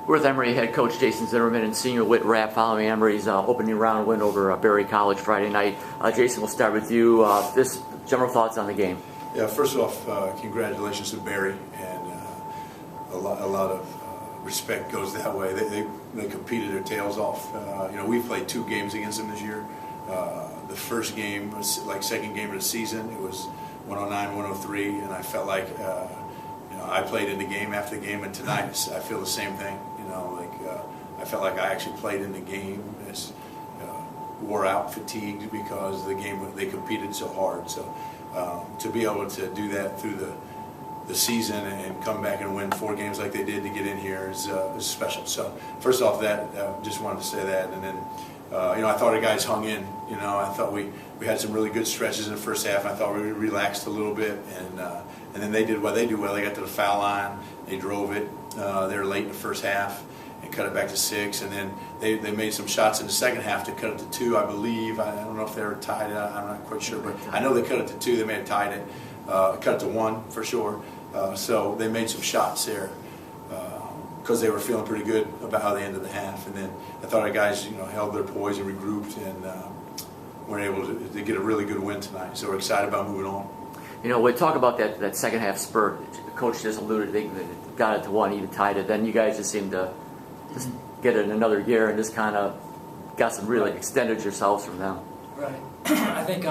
We're with Emory head coach Jason Zimmerman and senior Whit Rapp following Emory's opening round win over Berry College Friday night. Jason, we'll start with you. Just general thoughts on the game. Yeah, first off, congratulations to Berry, and a lot of respect goes that way. They competed their tails off. We've played 2 games against them this year. The first game was like second game of the season. It was 109-103, and I felt like I played in the game after the game, and tonight I feel the same thing. I felt like I actually played in the game. It's wore out, fatigued because they competed so hard. So to be able to do that through the season and come back and win 4 games like they did to get in here is special. So first off, just wanted to say that, and then I thought the guys hung in. I thought we had some really good stretches in the first half. I thought we relaxed a little bit, and then they did what they do well. They got to the foul line, they drove it. They were late in the first half and cut it back to 6, and then they made some shots in the second half to cut it to 2, I believe. I don't know if they were tied. I'm not quite sure, but I know they cut it to 2. They may have tied it, cut it to 1 for sure. So they made some shots there because they were feeling pretty good about how they ended the half. And then I thought our guys, held their poise and regrouped and were able to get a really good win tonight. So we're excited about moving on. We talk about that second half spurt. Coach just alluded, they got it to 1, even tied it. Then you guys just seemed to just get it in another gear and just kind of got some really extended yourselves from them. Right. I think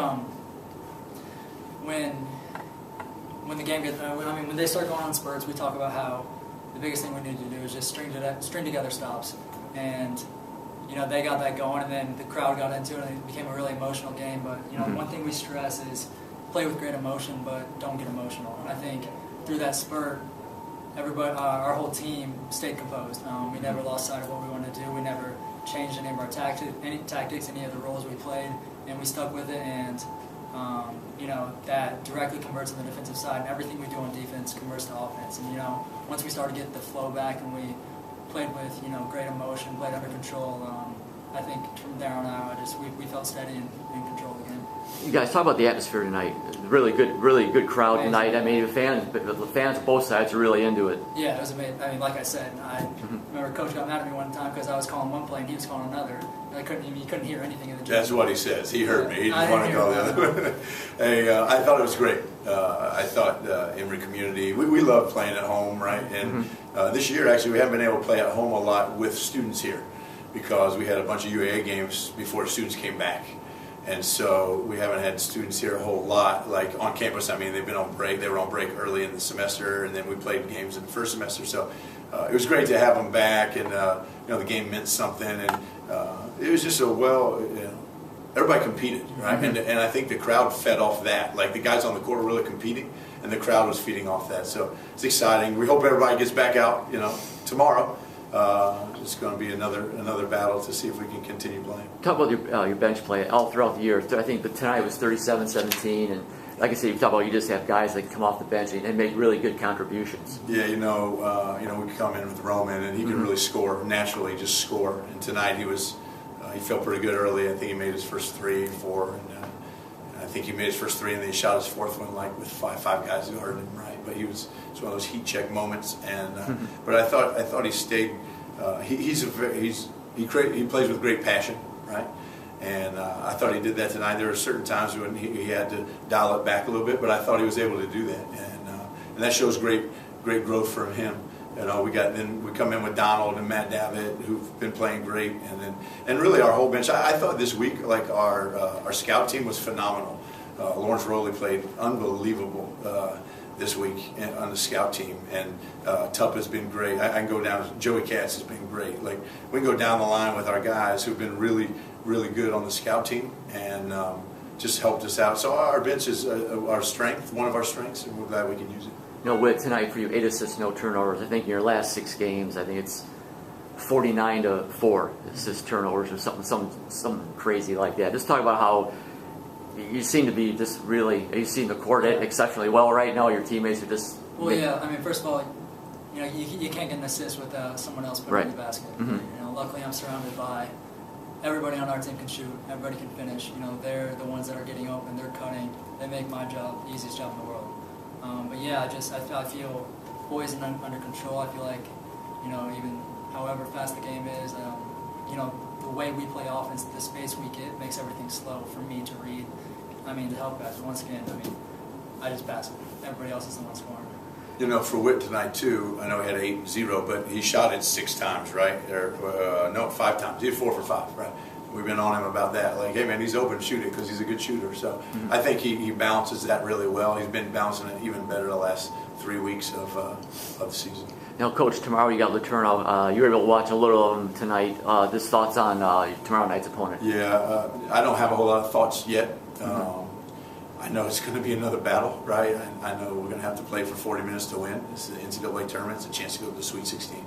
when the game gets, when they start going on spurts, we talk about how the biggest thing we need to do is just string together stops. And they got that going, and then the crowd got into it, and it became a really emotional game. But one thing we stress is play with great emotion, but don't get emotional. And I think through that spurt, everybody, our whole team stayed composed. We never lost sight of what we wanted to do. We never changed any of our tactics, any of the roles we played, and we stuck with it. And that directly converts on the defensive side, and everything we do on defense converts to offense. And once we started getting the flow back, and we played with great emotion, played under control, I think from there on out, we felt steady and in control of the game. You guys talk about the atmosphere tonight. Really good crowd tonight. I mean, the fans on both sides are really into it. Yeah, it was amazing. I mean, like I said, I remember Coach got mad at me one time because I was calling one play and he was calling another. He couldn't hear anything in the gym. That's what he says. He heard me. He didn't want to call the other. Hey, I thought it was great. I thought Emory community, we love playing at home, right? And this year, actually, we haven't been able to play at home a lot with students here because we had a bunch of UAA games before students came back. And so we haven't had students here a whole lot, like on campus. I mean, they've been on break. They were on break early in the semester, and then we played games in the first semester. So it was great to have them back, and the game meant something. And it was just everybody competed, right? Mm-hmm. And I think the crowd fed off that. Like the guys on the court were really competing, and the crowd was feeding off that. So it's exciting. We hope everybody gets back out, tomorrow. It's going to be another battle to see if we can continue playing. Talk about your bench play all throughout the year. I think tonight was 37-17, and like I said, you talk about you just have guys that come off the bench and make really good contributions. Yeah, we come in with Roman, and he can really score naturally, just score. And tonight he felt pretty good early. I think he made his first 3, 4, and I think he made his first 3, and then he shot his 4th one like with five guys guarding him, right? But it's one of those heat check moments, and but I thought he stayed. He plays with great passion, right? And I thought he did that tonight. There were certain times when he had to dial it back a little bit, but I thought he was able to do that, and that shows great growth from him. We come in with Donald and Matt Davitt, who've been playing great, and really our whole bench. I thought this week, like our scout team was phenomenal. Lawrence Rowley played unbelievable this week on the scout team, and Tupp has been great. I can go down. Joey Katz has been great. Like we can go down the line with our guys who've been really good on the scout team, and just helped us out. So our bench is our strength, one of our strengths, and we're glad we can use it. Whit, tonight for you, 8 assists, no turnovers. I think in your last 6 games, I think it's 49-4 assist turnovers or something crazy like that. Just talk about how you seem to be just really, you seem to court it exceptionally well right now. Your teammates are just... Well, yeah, I mean, first of all, you can't get an assist without someone else putting in the basket. Mm-hmm. Luckily I'm surrounded by everybody on our team can shoot, everybody can finish. They're the ones that are getting open, they're cutting. They make my job the easiest job in the world. But yeah, I feel poised and under control. I feel like, even how however fast the game is. You know, the way we play offense, the space we get makes everything slow for me to read. I mean, to help guys. Once again, I mean, I just pass it. Everybody else is the one scoring. You know, for Whit tonight too, I know he had 8-0, but he shot it 6 times, right? Or no, 5 times. He had 4 for 5, right? We've been on him about that. Like, hey man, he's open, shoot it, because he's a good shooter. So I think he balances that really well. He's been balancing it even better the last 3 weeks of the season. Now, Coach, tomorrow you got Laterno. You were able to watch a little of him tonight. Just thoughts on tomorrow night's opponent? Yeah, I don't have a whole lot of thoughts yet. I know it's going to be another battle, right? I know we're going to have to play for 40 minutes to win. It's the NCAA tournament. It's a chance to go to the Sweet 16.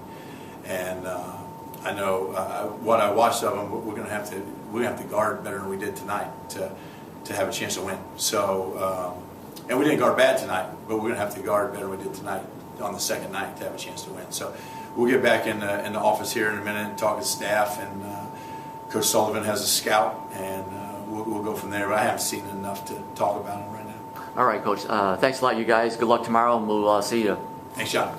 And I know what I watched of them. We're going to have to guard better than we did tonight to have a chance to win. So, and we didn't guard bad tonight, but we're going to have to guard better than we did tonight on the second night to have a chance to win. So we'll get back in the office here in a minute and talk to staff, and Coach Sullivan has a scout, and we'll go from there. But I haven't seen enough to talk about him right now. All right, Coach. Thanks a lot, you guys. Good luck tomorrow, and we'll see you. Thanks, John.